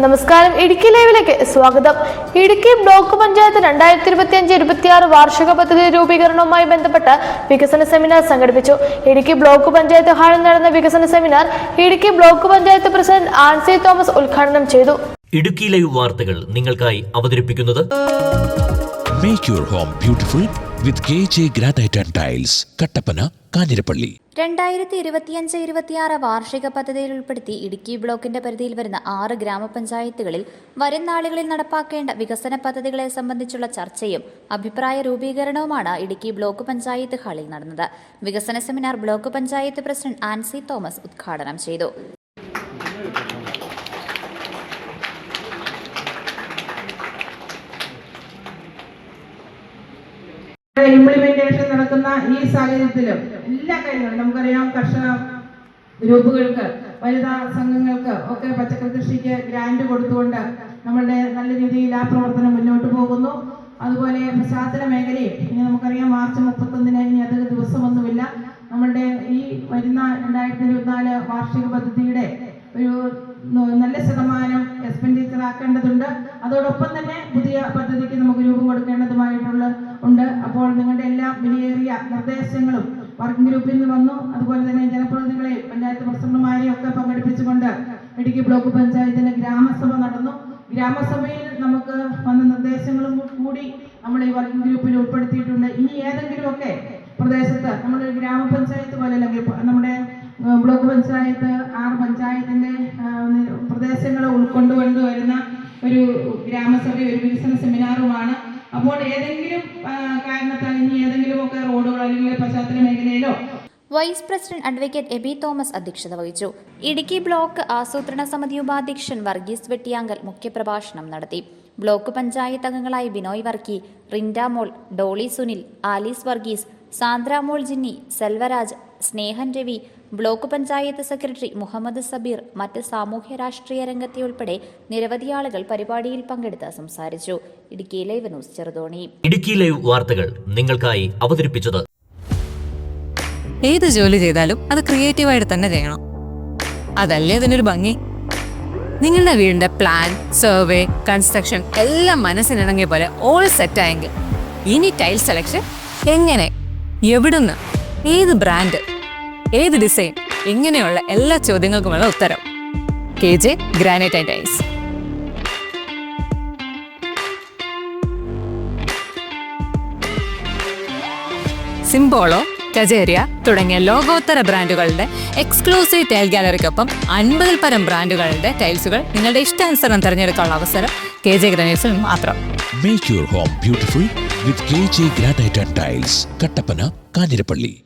നമസ്കാരം. ഇടുക്കി ലൈവിലേക്ക് സ്വാഗതം. ഇടുക്കി ബ്ലോക്ക് പഞ്ചായത്ത് 2025-26 വാർഷിക പദ്ധതി രൂപീകരണവുമായി ബന്ധപ്പെട്ട് വികസന സെമിനാർ സംഘടിപ്പിച്ചു. ഇടുക്കി ബ്ലോക്ക് പഞ്ചായത്ത് ഹാളിൽ നടന്ന വികസന seminar Idukki block panchayat president Ancy Thomas ഉദ്ഘാടനം ചെയ്തു. ഇടുക്കി ലൈവ് വാർത്തകൾ നിങ്ങൾക്കായി അവതരിപ്പിക്കുന്നത് Make your home beautiful with KJ Granite and Tiles, Kattappana, Kanjirappally. 2025-26 വാർഷിക പദ്ധതിയിൽ ഉൾപ്പെടുത്തി ഇടുക്കി ബ്ലോക്കിന്റെ പരിധിയിൽ വരുന്ന 6 ഗ്രാമപഞ്ചായത്തുകളിൽ വരും നാളുകളിൽ നടപ്പാക്കേണ്ട വികസന പദ്ധതികളെ സംബന്ധിച്ചുള്ള ചർച്ചയും അഭിപ്രായ രൂപീകരണവുമാണ് ഇടുക്കി ബ്ലോക്ക് പഞ്ചായത്ത് ഹാളിൽ നടന്നത്. വികസന seminar block panchayat president Ancy Thomas ഉദ്ഘാടനം ചെയ്തു. ഇംപ്ലിമെന്റേഷൻ നടക്കുന്ന ഈ സാഹചര്യത്തിലും എല്ലാ കാര്യങ്ങളും നമുക്കറിയാം. കർഷക ഗ്രൂപ്പുകൾക്ക്, വനിതാ സംഘങ്ങൾക്ക് ഒക്കെ പച്ചക്കറി കൃഷിക്ക് ഗ്രാന്റ് കൊടുത്തുകൊണ്ട് നമ്മളുടെ നല്ല രീതിയിൽ ആ പ്രവർത്തനം മുന്നോട്ട് പോകുന്നു. അതുപോലെ പശ്ചാത്തല മേഖലയും ഇനി നമുക്കറിയാം മാർച്ച് 31 ഇനി അധിക ദിവസമൊന്നുമില്ല. നമ്മളുടെ ഈ വരുന്ന 2024 വാർഷിക പദ്ധതിയുടെ ഒരു നല്ല ശതമാനം എക്സ്പെൻഡിച്ചർ ആക്കേണ്ടതുണ്ട്. അതോടൊപ്പം തന്നെ പുതിയ പദ്ധതിക്ക് നമുക്ക് രൂപം കൊടുക്കേണ്ടതുണ്ട്. അപ്പോൾ നിങ്ങളുടെ എല്ലാ വിലയേറിയ നിർദ്ദേശങ്ങളും വർക്കിംഗ് ഗ്രൂപ്പിൽ നിന്ന് വന്നു. അതുപോലെ തന്നെ ജനപ്രതിനിധികളെയും പഞ്ചായത്ത് പ്രസിഡന്റുമാരെയും ഒക്കെ പങ്കെടുപ്പിച്ചുകൊണ്ട് ഇടുക്കി ബ്ലോക്ക് പഞ്ചായത്തിന്റെ ഗ്രാമസഭ നടന്നു. ഗ്രാമസഭയിൽ നമുക്ക് വന്ന നിർദ്ദേശങ്ങളും കൂടി നമ്മൾ ഈ വർക്കിംഗ് ഗ്രൂപ്പിൽ ഉൾപ്പെടുത്തിയിട്ടുണ്ട്. ഇനി ഏതെങ്കിലുമൊക്കെ പ്രദേശത്ത് നമ്മൾ ഗ്രാമപഞ്ചായത്ത് പോലെ അല്ലെങ്കിൽ നമ്മുടെ ബ്ലോക്ക് പഞ്ചായത്ത് 6 പഞ്ചായത്തിന്റെ പ്രദേശങ്ങൾ ഉൾക്കൊണ്ടുവരുന്ന ഒരു ഗ്രാമസഭ, ഒരു വികസന സെമിനാറുമാണ്. അപ്പോൾ ഏതെങ്കിലും കാരണത്താൽ ഇനി ഏതെങ്കിലും ഒക്കെ റോഡുകൾ അല്ലെങ്കിൽ പശ്ചാത്തല മേഖലയിലോ. Vice president advocate Aby Thomas അധ്യക്ഷത വഹിച്ചു. ഇടുക്കി ബ്ലോക്ക് ആസൂത്രണ സമിതി ഉപാധ്യക്ഷൻ വർഗീസ് വെട്ടിയാങ്കൽ മുഖ്യപ്രഭാഷണം നടത്തി. ബ്ലോക്ക് പഞ്ചായത്ത് അംഗങ്ങളായി Binoy Varkey, Rindamol, Dolly Sunil, Alice Varghese, Sandramol ജിന്നി, Selvaraj, സ്നേഹൻ Ravi, block panchayat secretary Muhammad Sabeer, മറ്റ് സാമൂഹ്യ രാഷ്ട്രീയ രംഗത്തെ ഉൾപ്പെടെ നിരവധി ആളുകൾ പരിപാടിയിൽ പങ്കെടുത്ത് സംസാരിച്ചു. Idukki live news Cheruthoni. Idukki live വാർത്തകൾ നിങ്ങൾക്കായി അവതരിപ്പിച്ചത് ഏത് ജോലി ചെയ്താലും അത് ക്രിയേറ്റീവായിട്ട് തന്നെ ചെയ്യണം. അതല്ലേ അതിനൊരു ഭംഗി. നിങ്ങളുടെ വീടിന്റെ പ്ലാൻ, സർവേ, കൺസ്ട്രക്ഷൻ എല്ലാം മനസ്സിനിണങ്ങിയ പോലെ ഓൾ സെറ്റ് ആയെങ്കിൽ ഇനി ടൈൽ സെലക്ഷൻ എങ്ങനെ, എവിടുന്ന്, ഏത് ബ്രാൻഡ്, ഏത് ഡിസൈൻ, ഇങ്ങനെയുള്ള എല്ലാ ചോദ്യങ്ങൾക്കുമുള്ള ഉത്തരം KJ granite and tiles. Simpolo, Kajaria തുടങ്ങിയ ലോകോത്തര ബ്രാൻഡുകളുടെ എക്സ്ക്ലൂസീവ് ടൈൽ ഗാലറിക്കൊപ്പം 50-ൽ പരം ബ്രാൻഡുകളുടെ ടൈൽസുകൾ നിങ്ങളുടെ ഇഷ്ടാനുസരണം തിരഞ്ഞെടുക്കാനുള്ള അവസരം KJ ഗ്രാനൈറ്റ്സിൽ മാത്രം. Make your home beautiful with KJ Granite and Tiles, Kattappana, Kanjirappally.